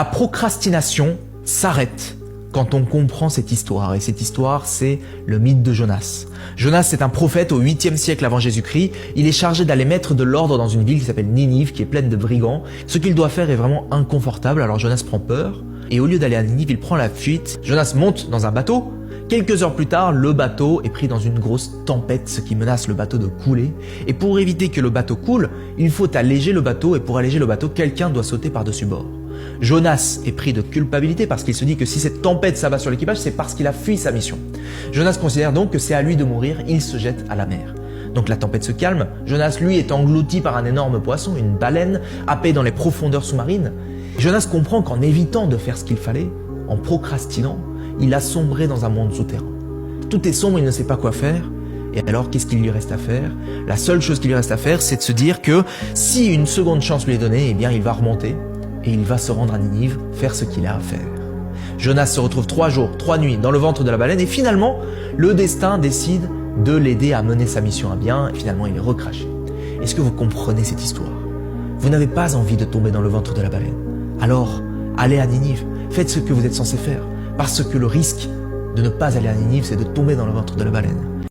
La procrastination s'arrête quand on comprend cette histoire. Et cette histoire, c'est le mythe de Jonas. Jonas, c'est un prophète au 8e siècle avant Jésus-Christ. Il est chargé d'aller mettre de l'ordre dans une ville qui s'appelle Ninive, qui est pleine de brigands. Ce qu'il doit faire est vraiment inconfortable, alors Jonas prend peur. Et au lieu d'aller à Ninive, il prend la fuite. Jonas monte dans un bateau. Quelques heures plus tard, le bateau est pris dans une grosse tempête, ce qui menace le bateau de couler. Et pour éviter que le bateau coule, il faut alléger le bateau. Et pour alléger le bateau, quelqu'un doit sauter par-dessus bord. Jonas est pris de culpabilité parce qu'il se dit que si cette tempête s'abat sur l'équipage, c'est parce qu'il a fui sa mission. Jonas considère donc que c'est à lui de mourir, il se jette à la mer. Donc la tempête se calme, Jonas lui est englouti par un énorme poisson, une baleine, happé dans les profondeurs sous-marines. Jonas comprend qu'en évitant de faire ce qu'il fallait, en procrastinant, il a sombré dans un monde souterrain. Tout est sombre, il ne sait pas quoi faire. Et alors, qu'est-ce qu'il lui reste à faire? La seule chose qu'il lui reste à faire, c'est de se dire que si une seconde chance lui est donnée, eh bien il va remonter et il va se rendre à Ninive, faire ce qu'il a à faire. Jonas se retrouve 3 jours, 3 nuits dans le ventre de la baleine et finalement, le destin décide de l'aider à mener sa mission à bien et finalement il est recraché. Est-ce que vous comprenez cette histoire? Vous n'avez pas envie de tomber dans le ventre de la baleine. Alors, allez à Ninive, faites ce que vous êtes censé faire, parce que le risque de ne pas aller à Ninive, c'est de tomber dans le ventre de la baleine.